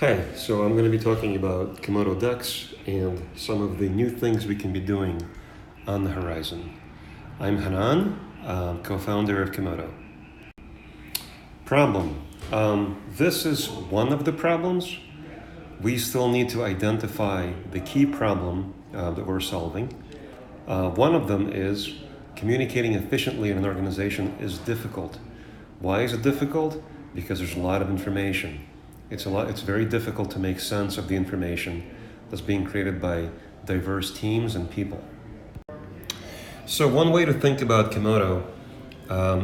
Hi, so I'm going to be talking about Komodo ducks and some of the new things we can be doing on the horizon. I'm Hanan, co-founder of Komodo. Problem. This is one of the problems. We still need to identify the key problem that we're solving. One of them is communicating efficiently in an organization is difficult. Why is it difficult? Because there's a lot of information. It's very difficult to make sense of the information that's being created by diverse teams and people. So one way to think about Komodo,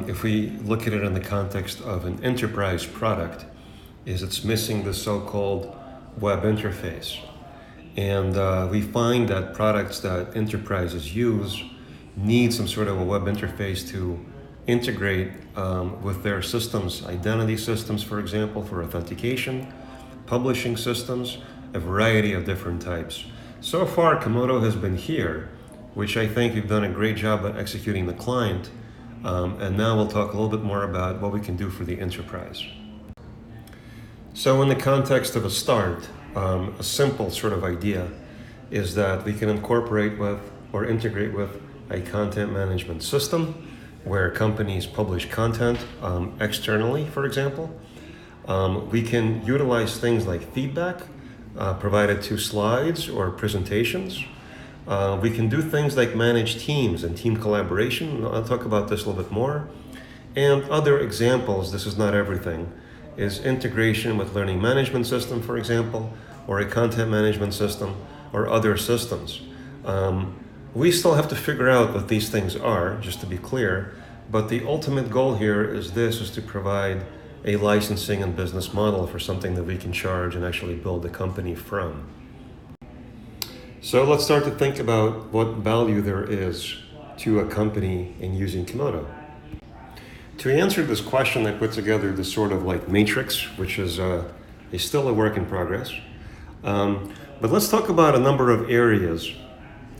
if we look at it in the context of an enterprise product, is it's missing the so-called web interface. And we find that products that enterprises use need some sort of a web interface to integrate with their systems, identity systems, for example, for authentication, publishing systems, a variety of different types. So far, Komodo has been here, which I think we've done a great job at executing the client. And now we'll talk a little bit more about what we can do for the enterprise. So in the context of a start, a simple sort of idea is that we can incorporate with or integrate with a content management system where companies publish content externally, for example. We can utilize things like feedback provided to slides or presentations. We can do things like manage teams and team collaboration. I'll talk about this a little bit more. And other examples, this is not everything, is integration with learning management system, for example, or a content management system or other systems. We still have to figure out what these things are, just to be clear, but the ultimate goal here is to provide a licensing and business model for something that we can charge and actually build a company from. So let's start to think about what value there is to a company in using Komodo. To answer this question, I put together this sort of like matrix, which is still a work in progress. But let's talk about a number of areas.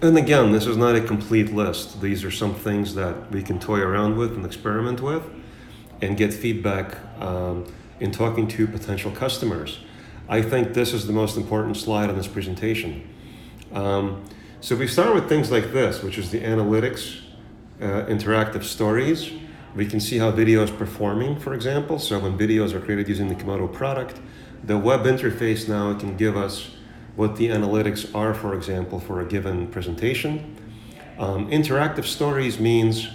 And again, this is not a complete list. These are some things that we can toy around with and experiment with and get feedback in talking to potential customers. I think this is the most important slide on this presentation. So we start with things like this, which is the analytics, interactive stories. We can see how video is performing, for example. So when videos are created using the Komodo product, the web interface now can give us what the analytics are, for example, for a given presentation. Interactive stories means,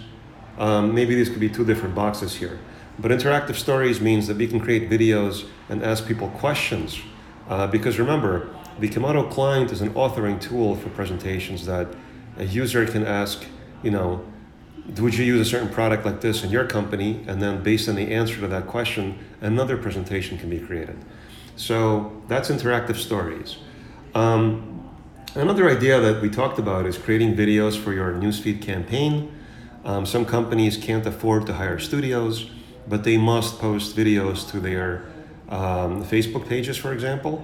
maybe these could be two different boxes here, but interactive stories means that we can create videos and ask people questions. Because remember, the Komodo client is an authoring tool for presentations that a user can ask, would you use a certain product like this in your company? And then based on the answer to that question, another presentation can be created. So that's interactive stories. Another idea that we talked about is creating videos for your newsfeed campaign. Some companies can't afford to hire studios, but they must post videos to their Facebook pages, for example,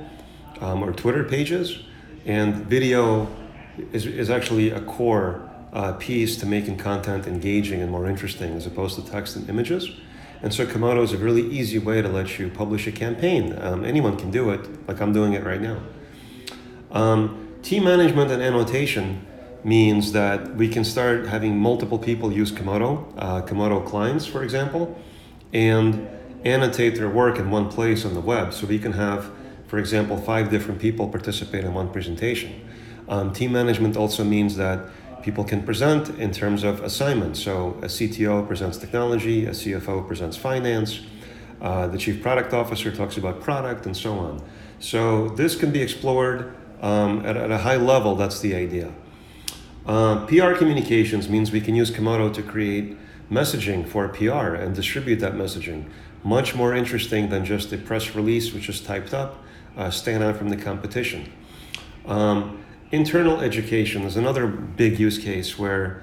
or Twitter pages. And video is actually a core piece to making content engaging and more interesting as opposed to text and images. And so Komodo is a really easy way to let you publish a campaign. Anyone can do it, like I'm doing it right now. Team management and annotation means that we can start having multiple people use Komodo clients, for example, and annotate their work in one place on the web. So we can have, for example, 5 different people participate in one presentation. Team management also means that people can present in terms of assignments. So a CTO presents technology, a CFO presents finance, the chief product officer talks about product, and so on. So this can be explored at a high level. That's the idea. PR communications means we can use Komodo to create messaging for PR and distribute that messaging. Much more interesting than just a press release which is typed up, stand out from the competition. Internal education is another big use case where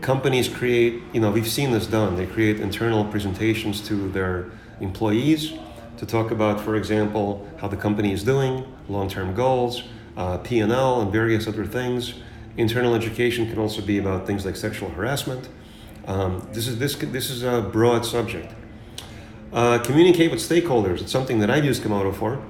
companies create, we've seen this done. They create internal presentations to their employees to talk about, for example, how the company is doing, long-term goals, P&L, and various other things. Internal education can also be about things like sexual harassment. This is a broad subject. Communicate with stakeholders. It's something that I've used Komodo for.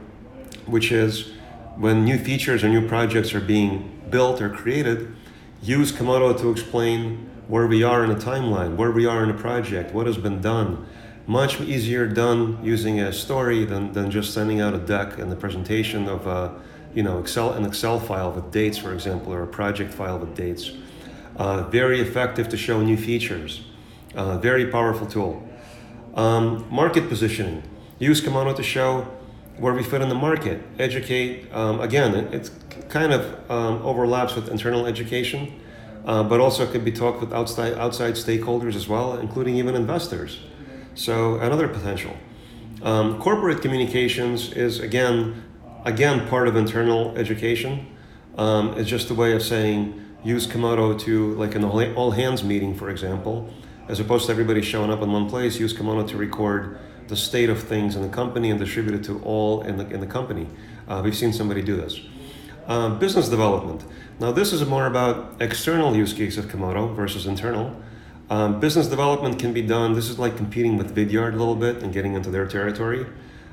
which is when new features or new projects are being built or created, use Komodo to explain where we are in a timeline, where we are in a project, what has been done. Much easier done using a story than just sending out a deck and the presentation of an Excel file with dates, for example, or a project file with dates. Very effective to show new features. Very powerful tool. Market positioning. Use Komodo to show where we fit in the market. Educate. Again, it kind of overlaps with internal education, but also could be talked with outside stakeholders as well, including even investors. So another potential. Corporate communications is again part of internal education. It's just a way of saying use Komodo to, like an all hands meeting, for example, as opposed to everybody showing up in one place. Use Komodo to record the state of things in the company and distribute it to all in the company. We've seen somebody do this. Business development. Now this is more about external use case of Komodo versus internal. Business development can be done. This is like competing with Vidyard a little bit and getting into their territory.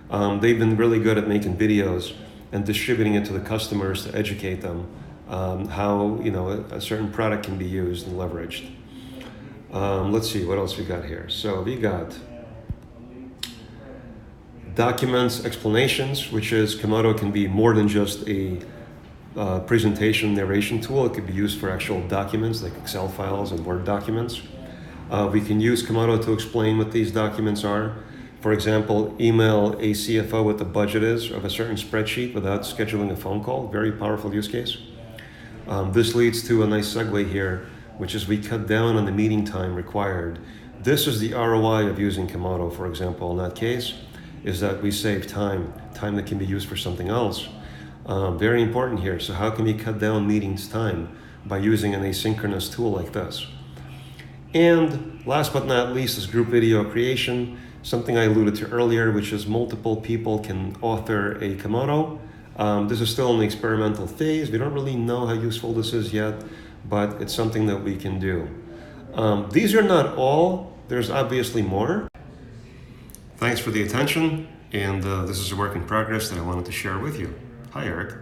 They've been really good at making videos and distributing it to the customers to educate them how a certain product can be used and leveraged. Let's see what else we got here. So we got documents explanations, which is Komodo can be more than just a presentation narration tool. It could be used for actual documents like Excel files and Word documents. We can use Komodo to explain what these documents are. For example, email a CFO what the budget is of a certain spreadsheet without scheduling a phone call. Very powerful use case. This leads to a nice segue here, which is we cut down on the meeting time required. This is the ROI of using Komodo, for example, in that case, is that we save time that can be used for something else. Very important here. So how can we cut down meetings time? By using an asynchronous tool like this. And last but not least is group video creation, something I alluded to earlier, which is multiple people can author a Komodo. This is still in the experimental phase. We don't really know how useful this is yet, but it's something that we can do. These are not all. There's obviously more. Thanks for the attention, and this is a work in progress that I wanted to share with you. Hi, Eric.